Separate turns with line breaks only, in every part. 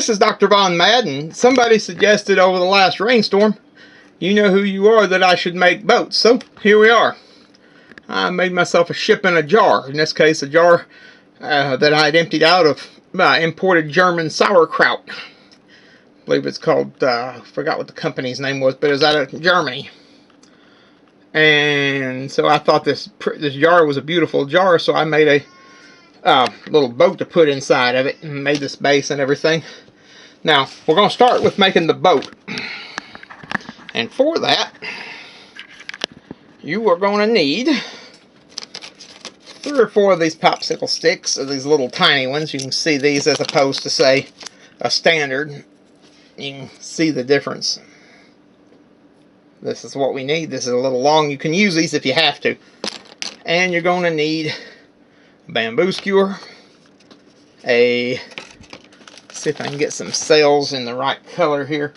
This is Dr. Von Madden. Somebody suggested over the last rainstorm, you know who you are, that I should make boats. So here we are. I made myself a ship in a jar. In this case, a jar that I had emptied out of imported German sauerkraut. I believe it's called, I forgot what the company's name was, but it was out of Germany. And so I thought this jar was a beautiful jar, so I made a little boat to put inside of it and made this base and everything. Now we're going to start with making the boat, and for that you are going to need 3 or 4 of these popsicle sticks, or these little tiny ones. You can see these as opposed to, say, a standard. You can see the difference. This is what we need. This is a little long. You can use these if you have to. And you're going to need a bamboo skewer, see if I can get some sails in the right color here.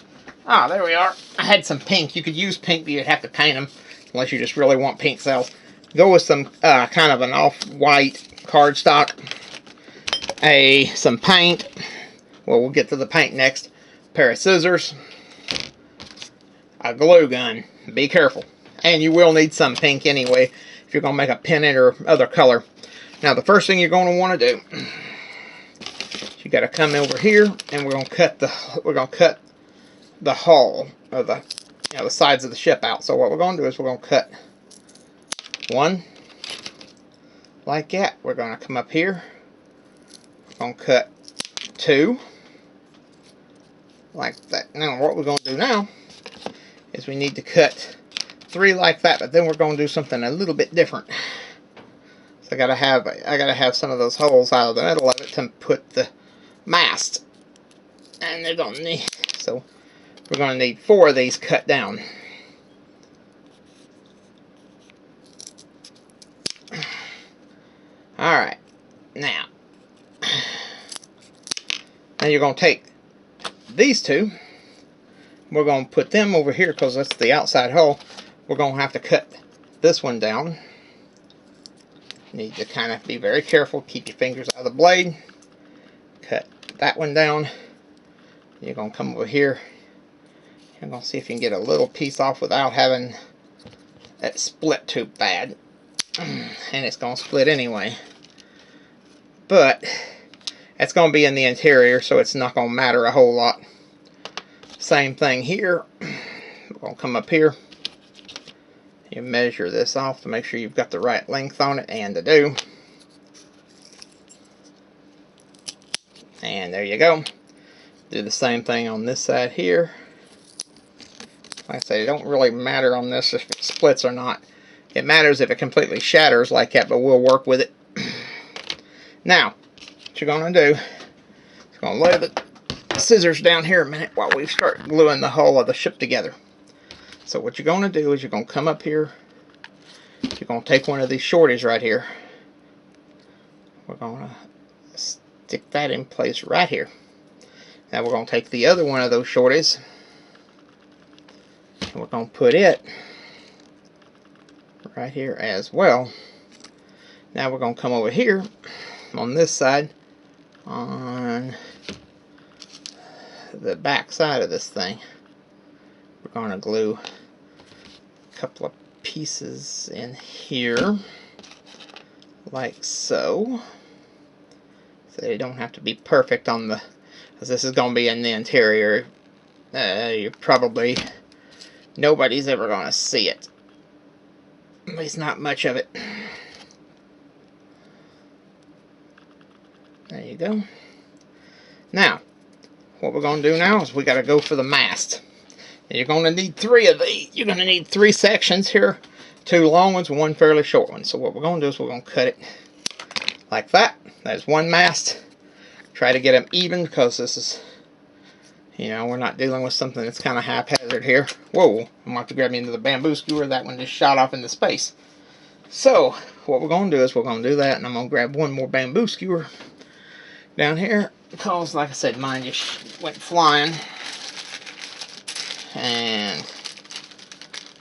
Ah, there we are. I had some pink. You could use pink, but you'd have to paint them unless you just really want pink sails. Go with some kind of an off-white cardstock, some paint. Well, we'll get to the paint next. A pair of scissors, a glue gun. Be careful. And you will need some pink anyway if you're going to make a pennant or other color. Now, the first thing you're going to want to do, you got to come over here, and we're going to cut the hull of the sides of the ship out. So what we're going to do is we're going to cut 1 like that. We're going to come up here. We're going to cut 2 like that. Now, what we're going to do now is we need to cut 3 like that, but then we're going to do something a little bit different. So I gotta have some of those holes out of the middle of it to put the mast, and they're gonna need. So we're gonna need 4 of these cut down. All right, now you're gonna take these 2. We're going to put them over here because that's the outside hull. We're going to have to cut this one down. Need to kind of be very careful. Keep your fingers out of the blade. Cut that one down. You're going to come over here. You're going to see if you can get a little piece off without having it split too bad. And it's going to split anyway. But it's going to be in the interior, so it's not going to matter a whole lot. Same thing here. We're going to come up here. You measure this off to make sure you've got the right length on it, and to do. And there you go. Do the same thing on this side here. Like I say, it don't really matter on this if it splits or not. It matters if it completely shatters like that, but we'll work with it. Now, what you're going to do is going to lay the scissors down here a minute while we start gluing the hull of the ship together. So what you're going to do is you're going to come up here. You're going to take one of these shorties right here. We're going to stick that in place right here. Now we're going to take the other one of those shorties, and we're going to put it right here as well. Now we're going to come over here on this side, on the back side of this thing. We're going to glue a couple of pieces in here like so. So they don't have to be perfect on the, because this is going to be in the interior. You're probably, nobody's ever going to see it. At least not much of it. There you go. Now, what we're going to do now is we got to go for the mast. And you're going to need 3 of these. You're going to need 3 sections here. 2 long ones and 1 fairly short one. So what we're going to do is we're going to cut it like that. There's 1 mast. Try to get them even because this is, you know, we're not dealing with something that's kind of haphazard here. Whoa, I'm going to have to grab me into the bamboo skewer. That one just shot off into space. So what we're going to do is we're going to do that, and I'm going to grab 1 more bamboo skewer down here because, like I said, mine just went flying. And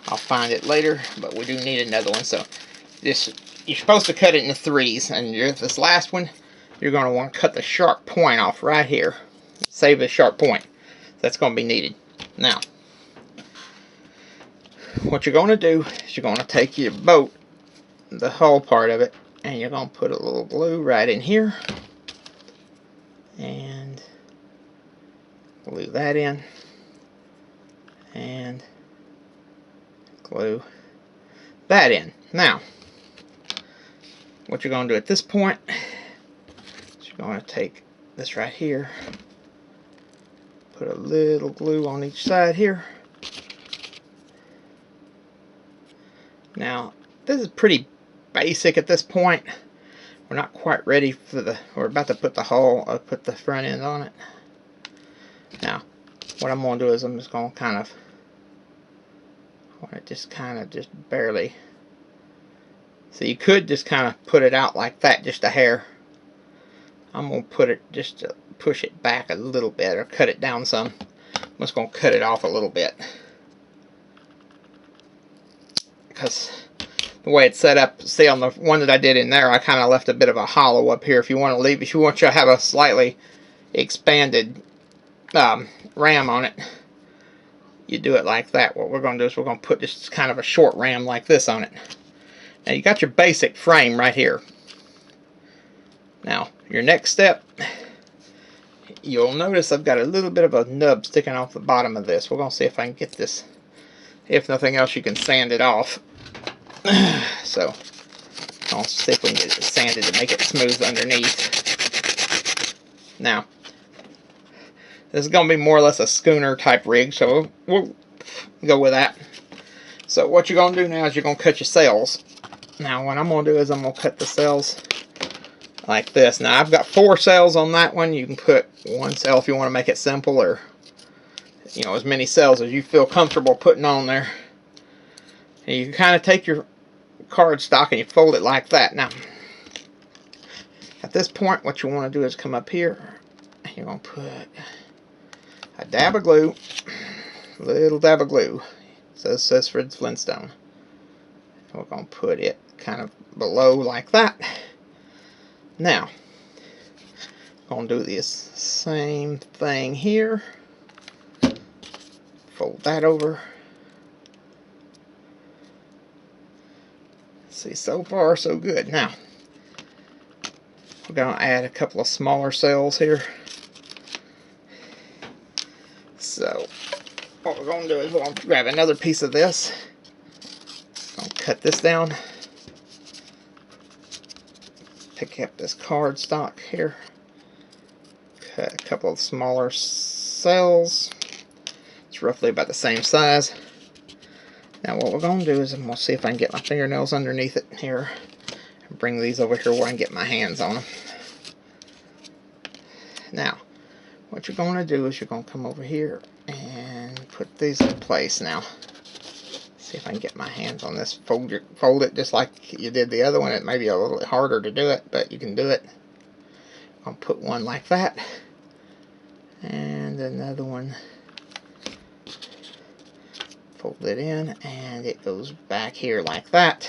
I'll find it later, but we do need another one. So this, you're supposed to cut it into 3s, and this last one, you're going to want to cut the sharp point off right here. Save a sharp point. That's going to be needed. Now, what you're going to do is you're going to take your boat, the hull part of it, and you're going to put a little glue right in here. And glue that in. And glue that in. Now, what you're going to do at this point is you're going to take this right here, put a little glue on each side here. Now, this is pretty basic at this point. We're not quite ready for the, we're about to put the hull, put the front end on it. Now, what I'm going to do is I'm just going to kind of, just barely. So you could just kind of put it out like that, just a hair. I'm going to put it, just to push it back a little bit, or cut it down some. I'm just going to cut it off a little bit. Because the way it's set up, see on the one that I did in there, I kind of left a bit of a hollow up here. If you want to leave, if you want to have a slightly expanded ram on it, you do it like that. What we're going to do is we're going to put just kind of a short ram like this on it. Now you got your basic frame right here. Now your next step, you'll notice I've got a little bit of a nub sticking off the bottom of this. We're going to see if I can get this. If nothing else, you can sand it off. So I'll see if we can get it sanded to make it smooth underneath. Now, this is going to be more or less a schooner type rig, so we'll go with that. So what you're going to do now is you're going to cut your sails. Now what I'm going to do is I'm going to cut the sails like this. Now I've got 4 sails on that one. You can put 1 sail if you want to make it simple, or you know, as many sails as you feel comfortable putting on there. And you can kind of take your cardstock and you fold it like that. Now, at this point, what you want to do is come up here and you're going to put a dab of glue, a little dab of glue. So it says Fred Flintstone. And we're going to put it kind of below like that. Now, I'm going to do this same thing here. Fold that over. See, so far so good. Now, we're going to add a couple of smaller sails here. So, what we're going to do is we're going to grab another piece of this. I'll cut this down. Pick up this cardstock here. Cut a couple of smaller sails. It's roughly about the same size. Now what we're going to do is I'm going to see if I can get my fingernails underneath it here. And bring these over here where I can get my hands on them. Now, what you're going to do is you're going to come over here and put these in place now. See if I can get my hands on this. Fold it just like you did the other one. It may be a little bit harder to do it, but you can do it. I'll put one like that. And another one. Fold it in, and it goes back here like that.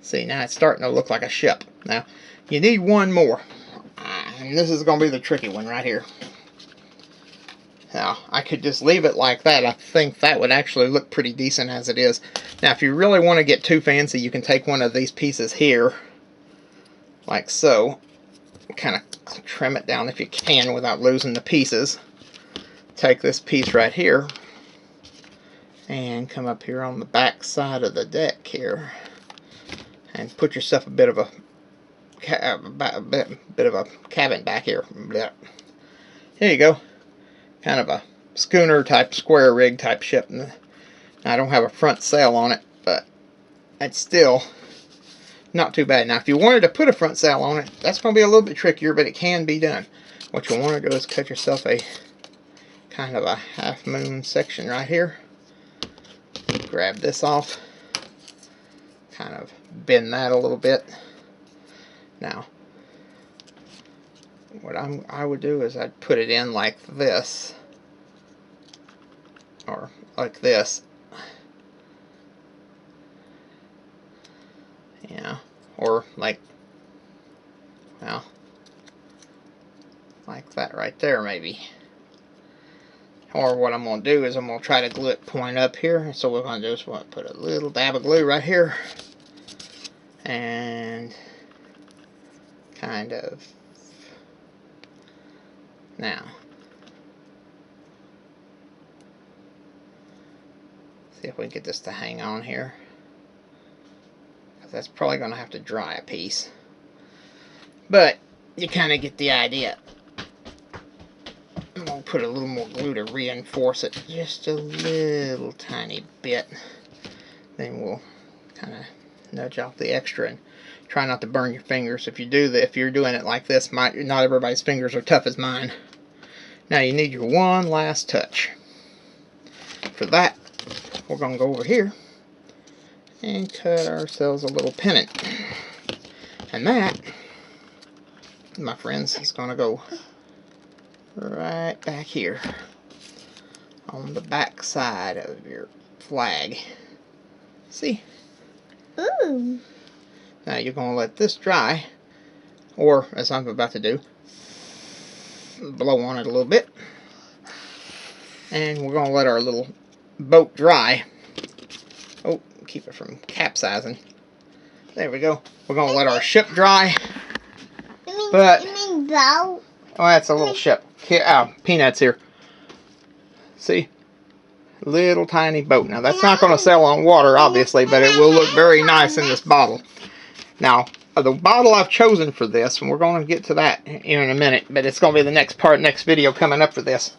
See, now it's starting to look like a ship. Now, you need one more. And this is going to be the tricky one right here. Now, I could just leave it like that. I think that would actually look pretty decent as it is. Now, if you really want to get too fancy, you can take one of these pieces here, like so. Kind of trim it down if you can without losing the pieces. Take this piece right here and come up here on the back side of the deck here and put yourself a bit of a cabin back here. Here you go. Kind of a schooner type, square rig type ship. I don't have a front sail on it, but it's still not too bad. Now if you wanted to put a front sail on it, that's going to be a little bit trickier, but it can be done. What you want to do is cut yourself a kind of a half moon section right here. Grab this off, kind of bend that a little bit. Now, what I would do is I'd put it in like this, or like this. Yeah, or like, well, like that right there maybe. Or what I'm going to do is I'm going to try to glue it point up here. So what we're going to do is we're going to put a little dab of glue right here. And kind of. Now. See if we can get this to hang on here. Because that's probably going to have to dry a piece. But you kind of get the idea. I'm going to put a little more glue to reinforce it just a little tiny bit. Then we'll kind of nudge off the extra and try not to burn your fingers. If you do that, if you're doing it like this, not everybody's fingers are tough as mine. Now you need your one last touch. For that, we're going to go over here and cut ourselves a little pennant. And that, my friends, is going to go right back here on the back side of your flag. See?
Ooh.
Now you're going to let this dry, or as I'm about to do, blow on it a little bit. And we're going to let our little boat dry. Oh, keep it from capsizing. There we go. We're going to let our ship dry.
You mean boat?
Oh, that's a little ship. Here, Peanuts here. See? Little tiny boat. Now, that's not going to sail on water, obviously, but it will look very nice in this bottle. Now, the bottle I've chosen for this, and we're going to get to that here in a minute, but it's going to be the next video coming up for this.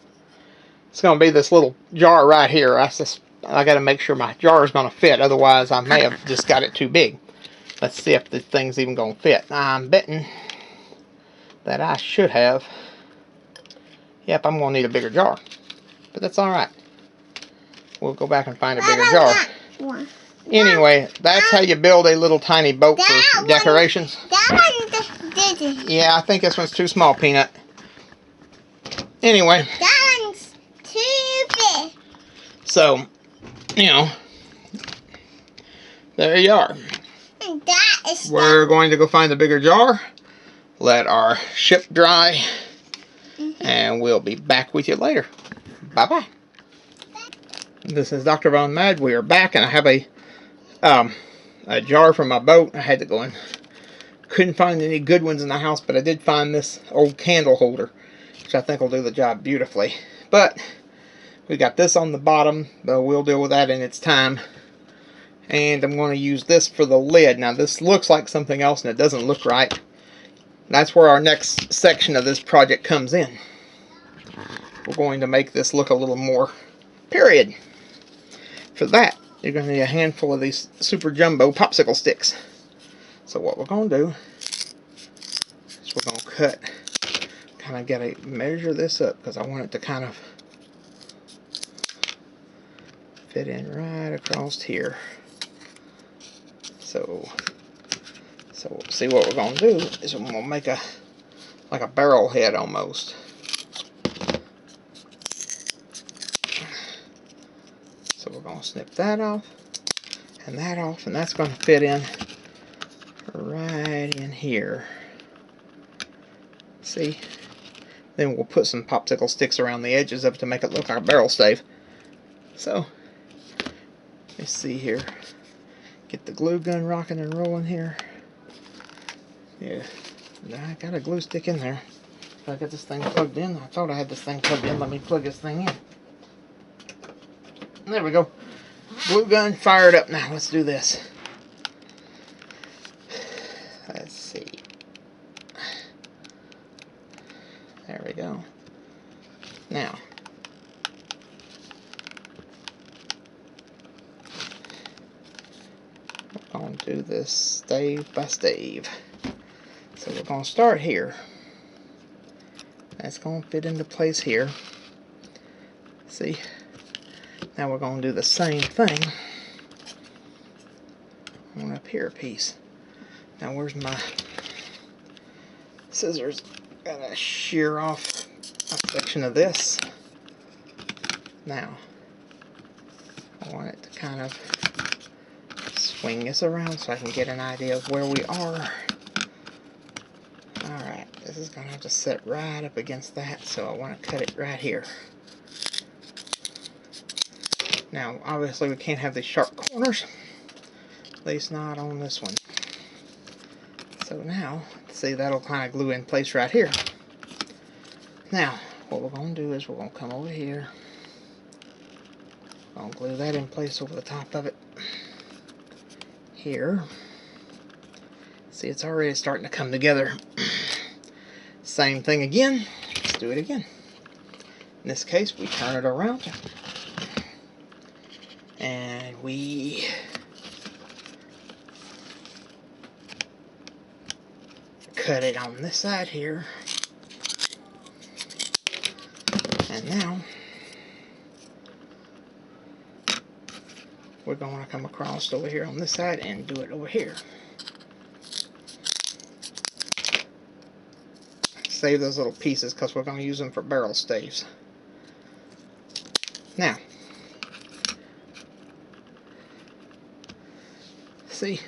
It's going to be this little jar right here. I got to make sure my jar is going to fit, otherwise I may have just got it too big. Let's see if the thing's even going to fit. I'm betting that I should have. Yep, I'm going to need a bigger jar. But that's alright. We'll go back and find a bigger jar. Anyway, that's how you build a little tiny boat for decorations.
That one did it.
Yeah, I think this one's too small, Peanut. Anyway.
That one's too big.
So, you know, there you are.
And that is
We're going to go find the bigger jar, let our ship dry, and we'll be back with you later. Bye-bye. This is Dr. Von Mad. We are back, and I have a jar from my boat. I had to go in. Couldn't find any good ones in the house, but I did find this old candle holder, which I think will do the job beautifully. But we got this on the bottom, but we'll deal with that in its time. And I'm going to use this for the lid. Now this looks like something else and it doesn't look right. That's where our next section of this project comes in. We're going to make this look a little more period. For that, you're going to need a handful of these Super Jumbo popsicle sticks. So what we're going to do is we're going to cut, kind of got to measure this up because I want it to kind of fit in right across here. So see what we're going to do is we're going to make like a barrel head almost. So we're going to snip that off, and that's going to fit in right in here. See? Then we'll put some popsicle sticks around the edges of it to make it look like a barrel stave. So, let's see here. Get the glue gun rocking and rolling here. Yeah, I got a glue stick in there. I got this thing plugged in. I thought I had this thing plugged in. Let me plug this thing in. There we go. Glue gun fired up. Now let's do this. Let's see. There we go. Now, we're going to do this stave by stave. So we're going to start here. That's going to fit into place here. See? Now we're going to do the same thing on up here a piece. Now where's my scissors? Gotta shear off a section of this. Now, I want it to kind of swing this around so I can get an idea of where we are. Alright, this is going to have to sit right up against that, so I want to cut it right here. Now, obviously we can't have these sharp corners, at least not on this one. So now, see, that'll kind of glue in place right here. Now, what we're going to do is we're going to come over here. I'll glue that in place over the top of it. Here. See, it's already starting to come together. Same thing again. Let's do it again. In this case, we turn it around. And we cut it on this side here. And now we're going to come across over here on this side and do it over here. Save those little pieces because we're going to use them for barrel staves. Now, see,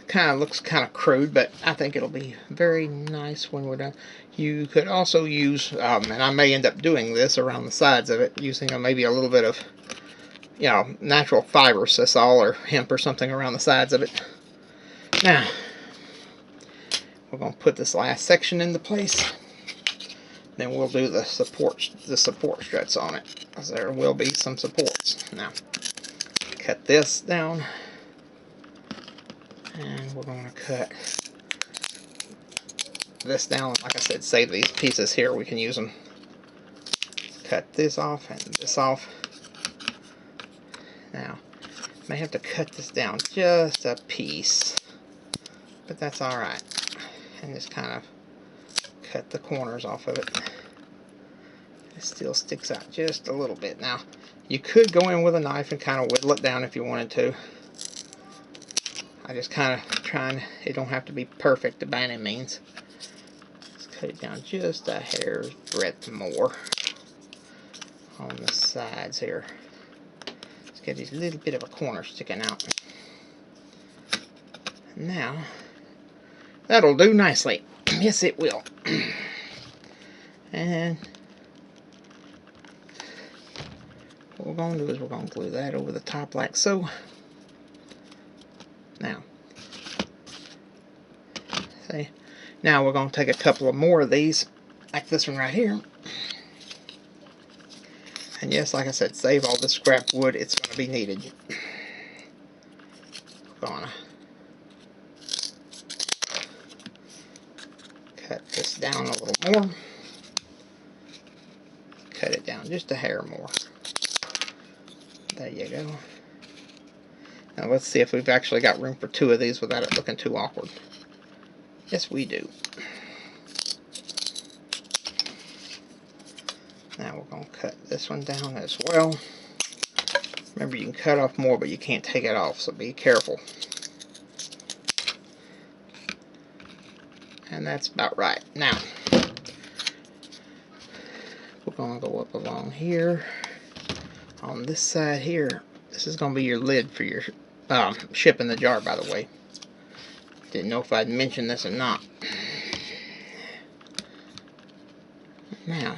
kind of looks kind of crude, but I think it'll be very nice when we're done. You could also use, and I may end up doing this around the sides of it, using maybe a little bit of, you know, natural fiber sisal or hemp or something around the sides of it. Now, we're going to put this last section into place. Then we'll do the support struts on it, because there will be some supports. Now, cut this down. And we're going to cut this down. Like I said, save these pieces here. We can use them. Cut this off and this off. Now, may have to cut this down just a piece, but that's alright. And just kind of cut the corners off of it. It still sticks out just a little bit. Now, you could go in with a knife and kind of whittle it down if you wanted to. I just kind of trying, it don't have to be perfect by any means. Let's cut it down just a hair's breadth more on the sides here. Let's get these little bit of a corner sticking out. Now, that'll do nicely. Yes, it will. And what we're going to do is we're going to glue that over the top like so. Now, see, now we're going to take a couple of more of these, like this one right here. And yes, like I said, save all the scrap wood, it's going to be needed. We're going to cut this down a little more. Cut it down just a hair more. There you go. Now let's see if we've actually got room for two of these without it looking too awkward. Yes, we do. Now we're going to cut this one down as well. Remember, you can cut off more, but you can't take it off, so be careful. And that's about right. Now, we're going to go up along here. On this side here, this is going to be your lid for your ship in the jar, by the way. Didn't know if I'd mentioned this or not. Now,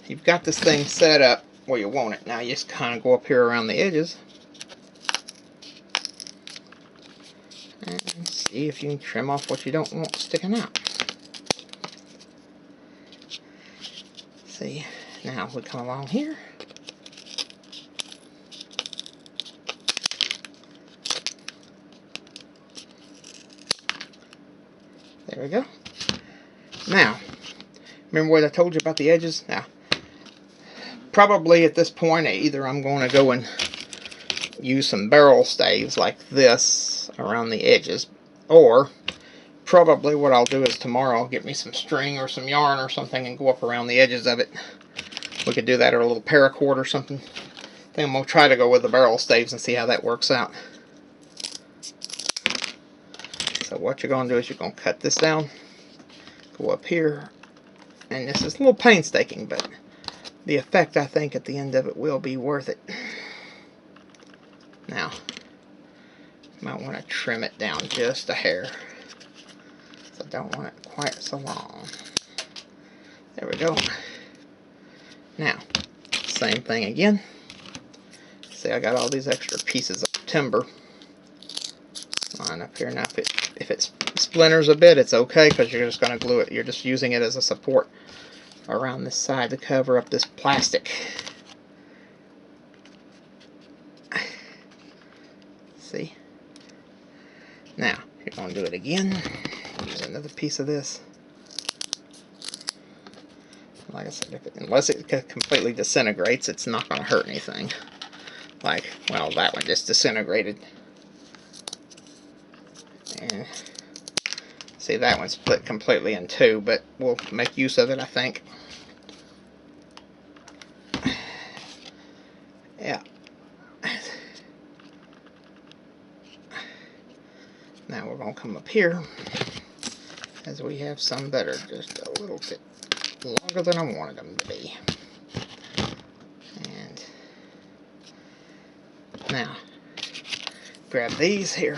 you've got this thing set up where you want it. Now you just kind of go up here around the edges and see if you can trim off what you don't want sticking out. See, now we come along here. There we go. Now, remember what I told you about the edges? Now, probably at this point, either I'm going to go and use some barrel staves like this around the edges, or probably what I'll do is tomorrow I'll get me some string or some yarn or something and go up around the edges of it. We could do that, or a little paracord or something. Then we'll try to go with the barrel staves and see how that works out. So what you're going to do is you're going to cut this down, go up here, and this is a little painstaking, but the effect, I think, at the end of it will be worth it. Now, you might want to trim it down just a hair. So don't want it quite so long. There we go. Now, same thing again. See, I got all these extra pieces of timber line up here. Now, if it splinters a bit, it's okay because you're just going to glue it. You're just using it as a support around this side to cover up this plastic. See? Now, you're going to do it again. Use another piece of this. Like I said, unless it completely disintegrates, it's not going to hurt anything. Like, well, that one just disintegrated. And see, that one split completely in two, but we'll make use of it, I think. Yeah. Now we're going to come up here, as we have some that are just a little bit longer than I wanted them to be. And now, grab these here.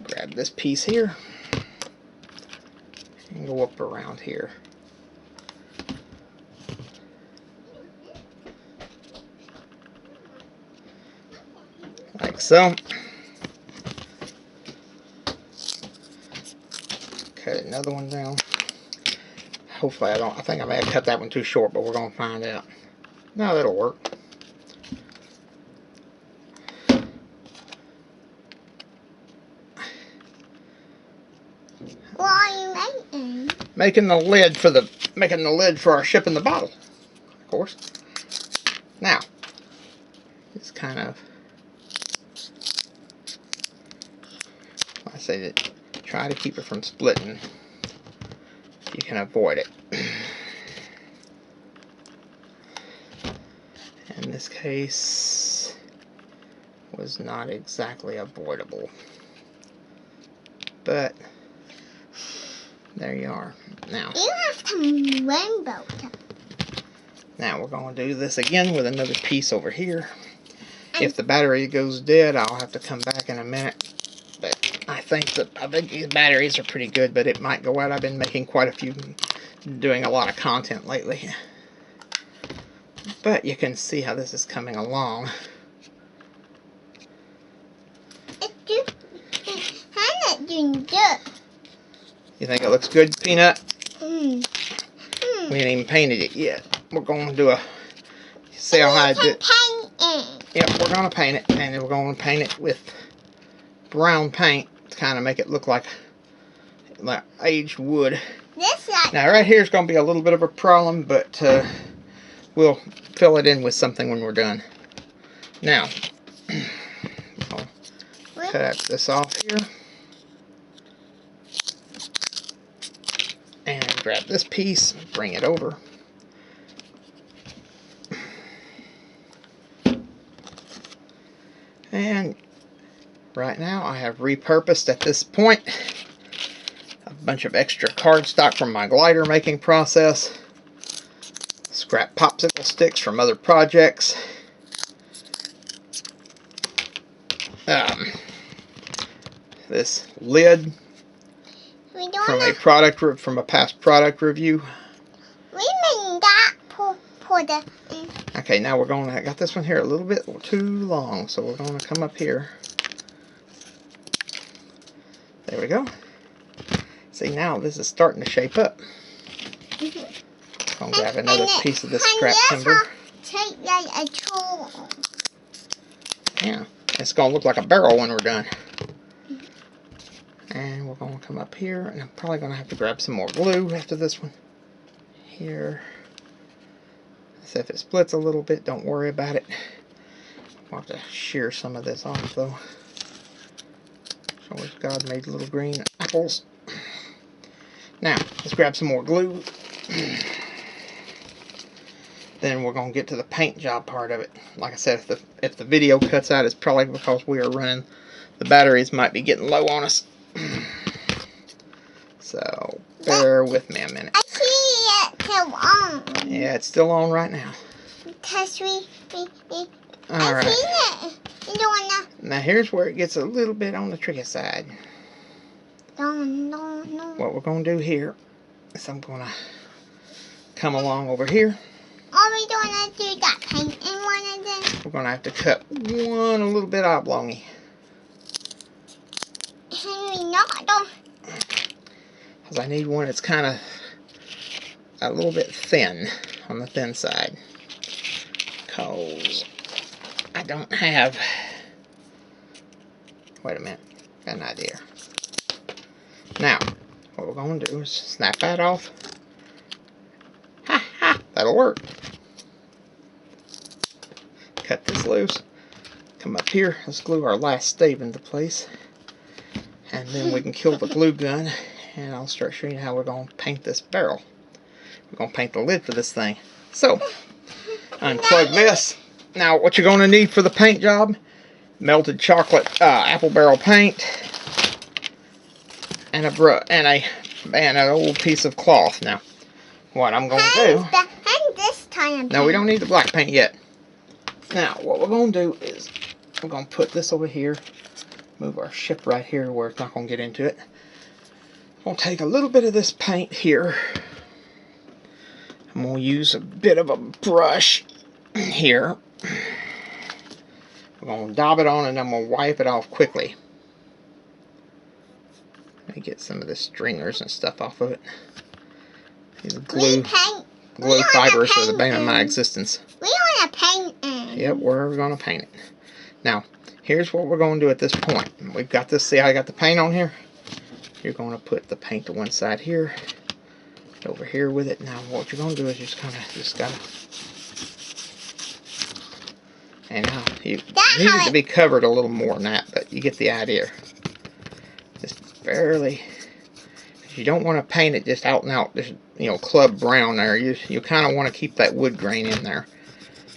Grab this piece here and go up around here. Like so. Cut another one down. Hopefully I think I may have cut that one too short, but we're going to find out. No, that'll work.
What are you making?
Making the lid for our ship in the bottle, of course. Now, just kind of, I say that try to keep it from splitting. You can avoid it. In this case, was not exactly avoidable, but there you are. Now,
You have some rainbow.
now we're going to do this again with another piece over here. If the battery goes dead, I'll have to come back in a minute. But I think these batteries are pretty good, but it might go out. I've been making quite a few, doing a lot of content lately. But you can see how this is coming along.
It's doing good.
You think it looks good, Peanut?
Mm.
We ain't even painted it yet. We're going to do a, see how I did. Yep, we're going to paint it, and we're going to paint it with brown paint to kind of make it look like aged wood. Now right here is going to be a little bit of a problem, but we'll fill it in with something when we're done. Now, I'll cut this off here. And grab this piece, bring it over. And right now I have repurposed at this point a bunch of extra cardstock from my glider making process, scrap popsicle sticks from other projects, this lid from a past product review.
We made that for the.
Okay, now we're going to, I got this one here a little bit too long, so we're going to come up here. There we go. See, now this is starting to shape up. I'm going to grab another piece of this scrap timber.
Take like a tool.
Yeah, it's going to look like a barrel when we're done. And we're going to come up here, and I'm probably going to have to grab some more glue after this one. Here. So if it splits a little bit, don't worry about it. I'll have to shear some of this off, though. So God made little green apples. Now, let's grab some more glue. Then we're going to get to the paint job part of it. Like I said, if the video cuts out, it's probably because we are running, the batteries might be getting low on us. So, bear with me a minute.
I see it still on.
Yeah, it's still on right now.
Because we
Alright.
I've seen it. You don't wanna.
Now here's where it gets a little bit on the tricky side.
No.
What we're going to do here is I'm going to come along over here.
Are we gonna do that paint in one of them?
We're going to have to cut one a little bit oblongy.
Henry, not don't.
Because I need one that's kind of a little bit thin, on the thin side. Because I don't have... Wait a minute. Got an idea. Now, what we're going to do is snap that off. Ha ha! That'll work. Cut this loose. Come up here. Let's glue our last stave into place. And then we can kill the glue gun. And I'll start showing you how we're going to paint this barrel. We're going to paint the lid for this thing. So, unplug this. Now, what you're going to need for the paint job: melted chocolate apple barrel paint, and an old piece of cloth. Now, what I'm going to do?
And this time.
No, we don't need the black paint yet. Now, what we're going to do is we're going to put this over here. Move our ship right here where it's not going to get into it. I'm going to take a little bit of this paint here. I'm going to use a bit of a brush here. We're going to daub it on and I'm going to wipe it off quickly. Let me get some of the stringers and stuff off of it. These glue fibers are the bane of my existence.
We want to paint it.
Yep, we're going to paint it. Now, here's what we're going to do at this point. We've got this, see how I got the paint on here? You're going to put the paint to one side here, over here with it. Now, what you're going to do is just kind of, gotta, and now, you need it to be covered a little more than that, but you get the idea. Just barely, you don't want to paint it just out and out, just, club brown there. You kind of want to keep that wood grain in there.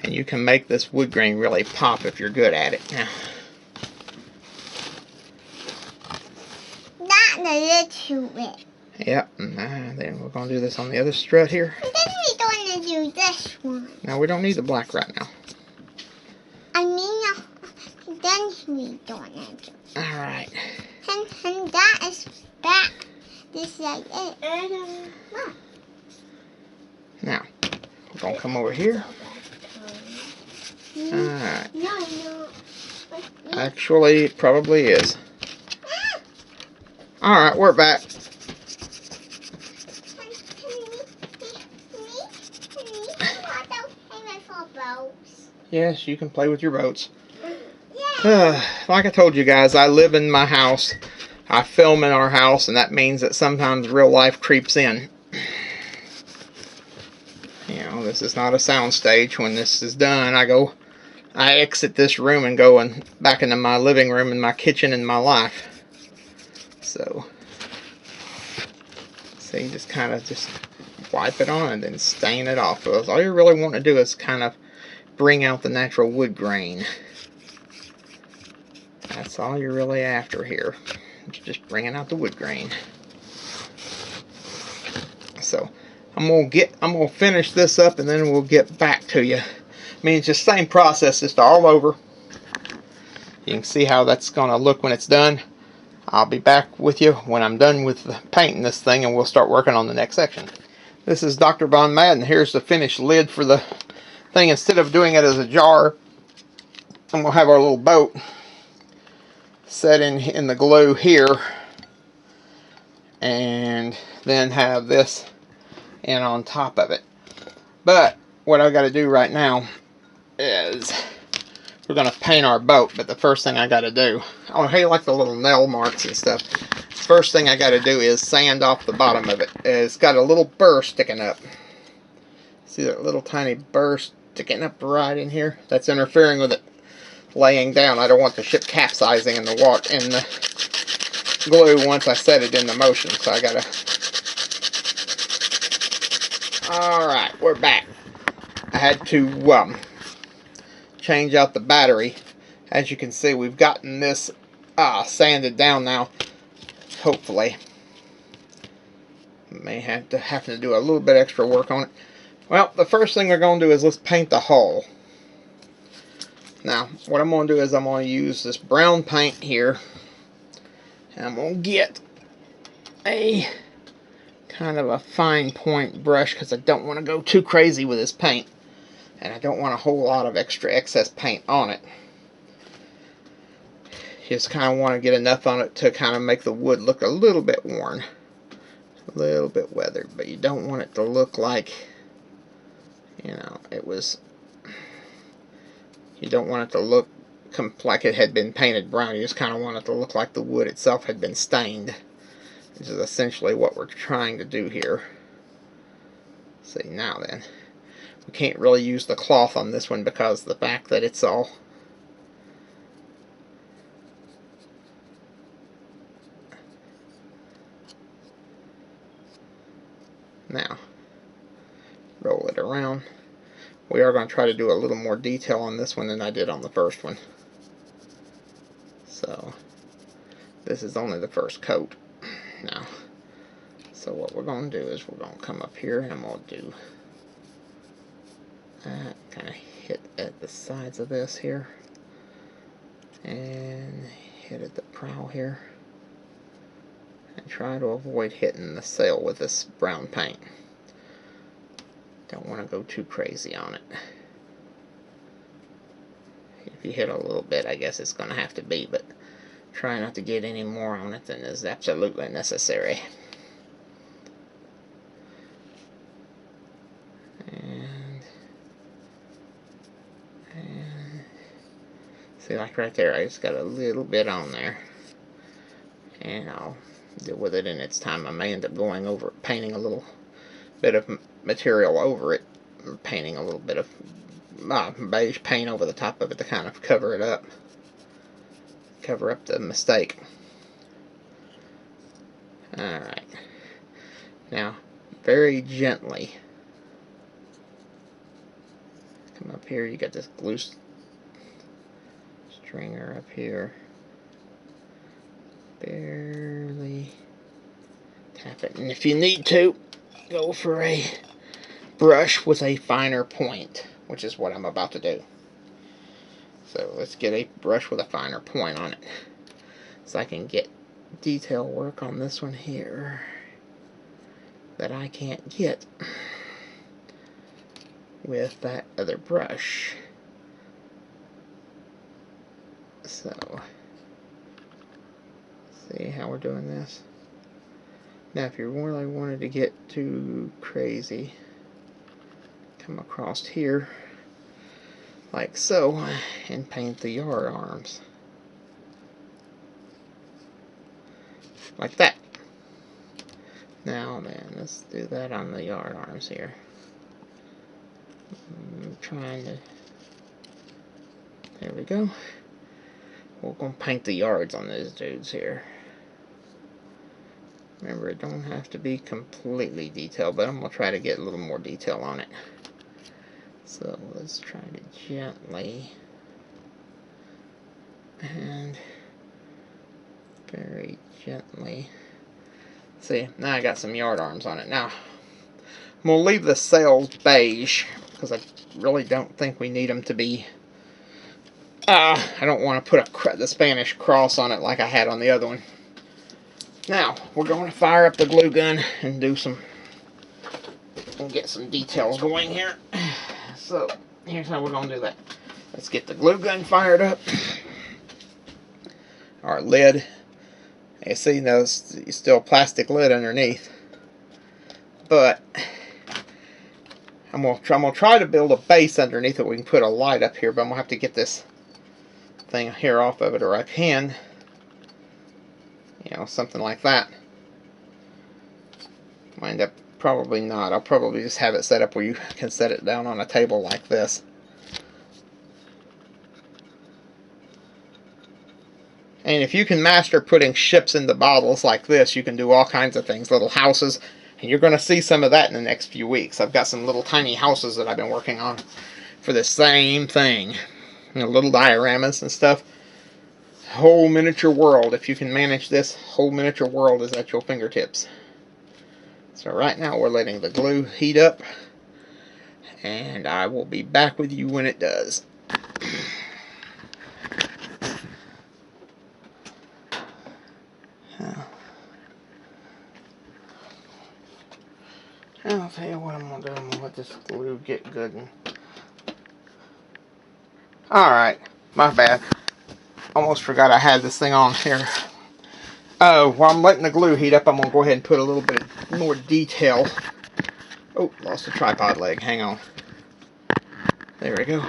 And you can make this wood grain really pop if you're good at it. Now,
not a little bit.
Yep, then we're going to do this on the other strut here.
And then we're going to do this one.
Now, we don't need the black right now.
I mean, then we're going to do.
Alright.
And that is back. This is like it.
Now, we're going to come over here. Alright.
No.
Actually, it probably is. Alright, we're back. Yes, you can play with your boats. Like I told you guys, I live in my house. I film in our house, and that means that sometimes real life creeps in. This is not a sound stage. When this is done, I exit this room and go back into my living room and my kitchen and my life. So, see, just kind of just wipe it on and then stain it off. Because all you really want to do is kind of bring out the natural wood grain. That's all you're really after here. Just bringing out the wood grain. So, I'm gonna finish this up and then we'll get back to you. I mean, it's just the same process, just all over. You can see how that's gonna look when it's done. I'll be back with you when I'm done with painting this thing and we'll start working on the next section. This is Dr. Von Madden. Here's the finished lid for the thing. Instead of doing it as a jar, I'm gonna have our little boat set in the glue here, and then have this in on top of it. But what I got to do right now is we're going to paint our boat. But the first thing I got to do, oh hey, like the little nail marks and stuff, first thing I got to do is sand off the bottom of it. It's got a little burr sticking up. See that little tiny burr sticking up right in here? That's interfering with it laying down. I don't want the ship capsizing in the water, in the glue once I set it into motion. So I gotta. Alright, we're back. I had to change out the battery. As you can see, we've gotten this sanded down now. Hopefully. May have to do a little bit extra work on it. Well, the first thing we're going to do is let's paint the hull. Now, what I'm going to do is I'm going to use this brown paint here. And I'm going to get a kind of a fine point brush because I don't want to go too crazy with this paint. And I don't want a whole lot of extra excess paint on it. You just kind of want to get enough on it to kind of make the wood look a little bit worn. A little bit weathered. But you don't want it to look like, you know, it was... You don't want it to look like it had been painted brown. You just kind of want it to look like the wood itself had been stained. Which is essentially what we're trying to do here. See, now then. We can't really use the cloth on this one because of the fact that it's all... Now, roll it around. We are going to try to do a little more detail on this one than I did on the first one. So, this is only the first coat. Now, so what we're going to do is we're going to come up here and I'm going to do that, kind of hit at the sides of this here. And hit at the prow here. And try to avoid hitting the sail with this brown paint. Don't want to go too crazy on it. If you hit a little bit, I guess it's going to have to be, but try not to get any more on it than is absolutely necessary. And see, like right there, I just got a little bit on there. And I'll deal with it in its time. I may end up going over it, painting a little bit of material over it, painting a little bit of beige paint over the top of it to kind of cover it up, cover up the mistake. Alright, now very gently come up here. You got this glue stringer up here, barely tap it, and if you need to, go for a brush with a finer point, which is what I'm about to do. So let's get a brush with a finer point on it, so I can get detail work on this one here that I can't get with that other brush. So, see how we're doing this? Now, if you really wanted to get too crazy, come across here, like so, and paint the yard arms. Like that. Now then, let's do that on the yard arms here. I'm trying to... There we go. We're going to paint the yards on these dudes here. Remember, it don't have to be completely detailed, but I'm going to try to get a little more detail on it. So let's try to gently and very gently. See, now I got some yard arms on it. Now, I'm going to leave the sails beige because I really don't think we need them to be... I don't want to put the Spanish cross on it like I had on the other one. Now, we're going to fire up the glue gun and do some... We'll get some details going here. So, here's how we're going to do that. Let's get the glue gun fired up. Our lid. You see, there's still plastic lid underneath. But I'm going to try to build a base underneath it. We can put a light up here, but I'm going to have to get this thing here off of it, or I can. You know, something like that. Wind up, probably not. I'll probably just have it set up where you can set it down on a table like this. And if you can master putting ships into bottles like this, you can do all kinds of things, little houses. And you're going to see some of that in the next few weeks. I've got some little tiny houses that I've been working on for the same thing. You know, little dioramas and stuff. Whole miniature world. If you can manage this, whole miniature world is at your fingertips. So right now we're letting the glue heat up. And I will be back with you when it does. And I'll tell you what I'm going to do. I'm going to let this glue get good. Alright, my bad. Almost forgot I had this thing on here. While I'm letting the glue heat up, I'm going to go ahead and put a little bit more detail. Oh, lost the tripod leg. Hang on. There we go.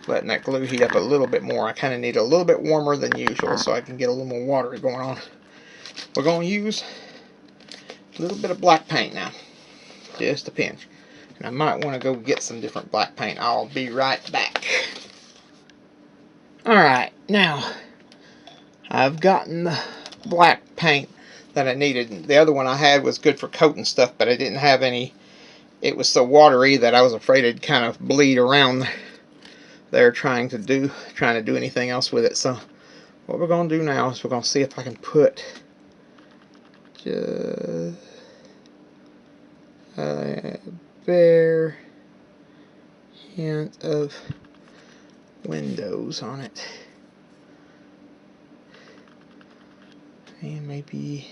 Letting that glue heat up a little bit more. I kind of need a little bit warmer than usual so I can get a little more water going on. We're going to use a little bit of black paint now. Just a pinch. And I might want to go get some different black paint. I'll be right back. Alright, now I've gotten the black paint that I needed. The other one I had was good for coating stuff, but I didn't have any. It was so watery that I was afraid it'd kind of bleed around there trying to do anything else with it. So what we're going to do now is we're going to see if I can put just a bare hint of windows on it. And maybe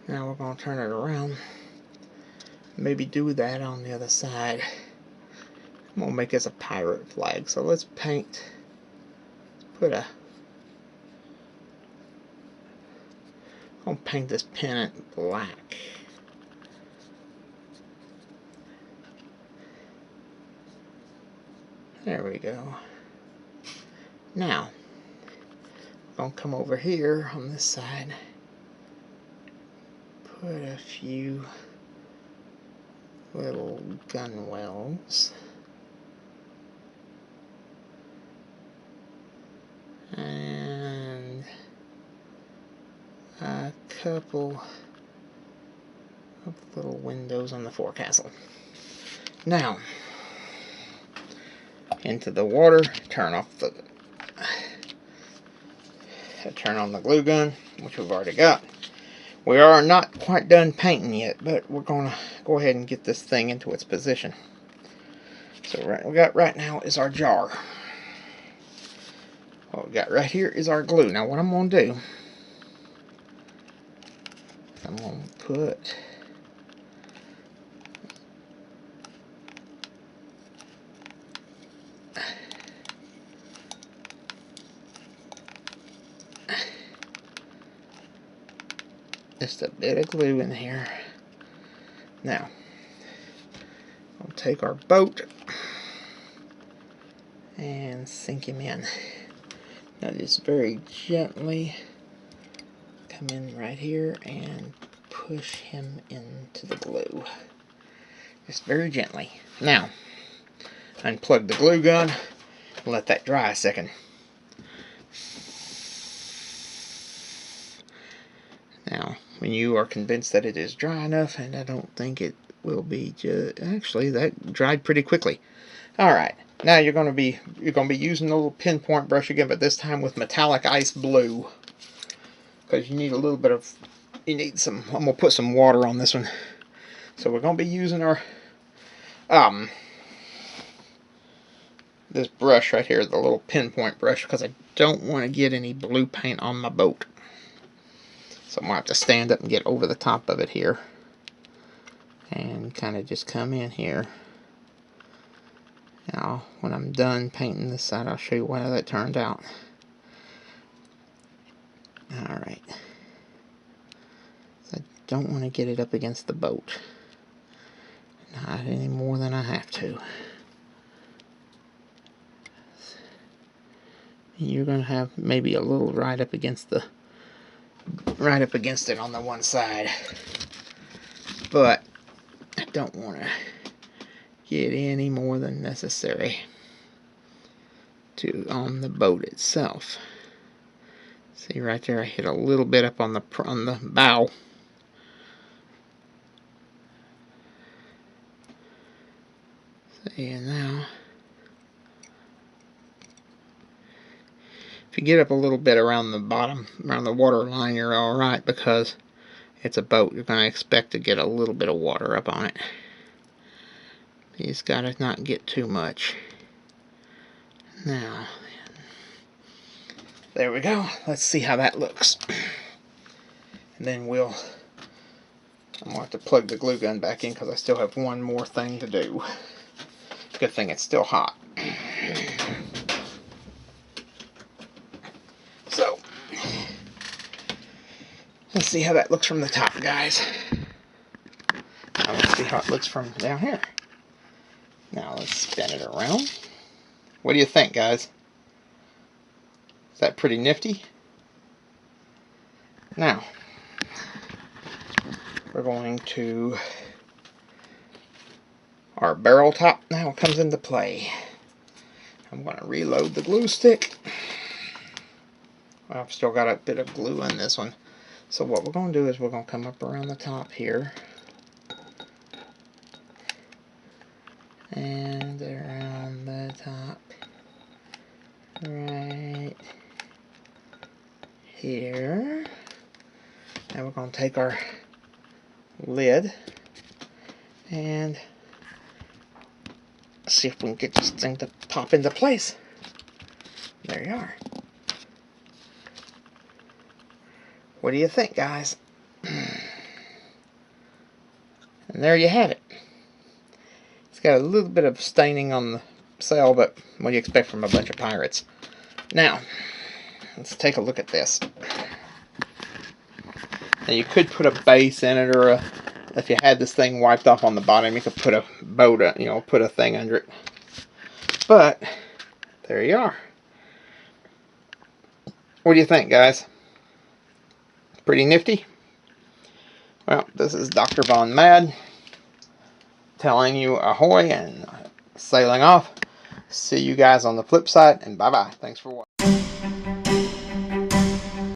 now we're going to turn it around. Maybe do that on the other side. I'm going to make this a pirate flag. So let's paint. I'm going to paint this pennant black. There we go. Now, I'm going to come over here on this side. Put a few little gun wells. And a couple of little windows on the forecastle. Now, into the water, turn on the glue gun, which we've already got. We are not quite done painting yet, but we're going to go ahead and get this thing into its position. So what we got right now is our jar. What we got right here is our glue. Now what I'm going to do, I'm going to put just a bit of glue in here. Now, I'll take our boat and sink him in. Now just very gently come in right here and push him into the glue. Just very gently. Now, unplug the glue gun and let that dry a second. Now, when you are convinced that it is dry enough, and I don't think it will be, actually that dried pretty quickly. Alright, now you're going to be using a little pinpoint brush again, but this time with metallic ice blue. Because you need a little bit of, I'm going to put some water on this one. So we're going to be using our, this brush right here, the little pinpoint brush, because I don't want to get any blue paint on my boat. So I'm going to have to stand up and get over the top of it here. And kind of just come in here. Now, when I'm done painting this side, I'll show you how that turned out. Alright. So I don't want to get it up against the boat. Not any more than I have to. You're going to have maybe a little right up against it on the one side. But I don't want to get any more than necessary on the boat itself. See right there, I hit a little bit up on the bow. See, and now if you get up a little bit around the bottom, around the water line, you're alright, because it's a boat. You're going to expect to get a little bit of water up on it. He's got to not get too much. Now, there we go. Let's see how that looks. And then I'm going to have to plug the glue gun back in because I still have one more thing to do. Good thing it's still hot. So, let's see how that looks from the top, guys. Now let's see how it looks from down here. Now let's spin it around. What do you think, guys? Is that pretty nifty? Now, we're going to... Our barrel top now comes into play. I'm going to reload the glue stick. I've still got a bit of glue in this one. So what we're going to do is we're going to come up around the top here. And around the top. Right here. Now we're going to take our lid and see if we can get this thing to pop into place. There you are. What do you think, guys? And there you have it. It's got a little bit of staining on the sail, but what do you expect from a bunch of pirates? Now, let's take a look at this. Now you could put a base in it, or if you had this thing wiped off on the bottom, you could put a boat, put a thing under it. But there you are. What do you think, guys? Pretty nifty? Well, this is Dr. Von Mad telling you ahoy and sailing off. See you guys on the flip side, and bye-bye. Thanks for watching.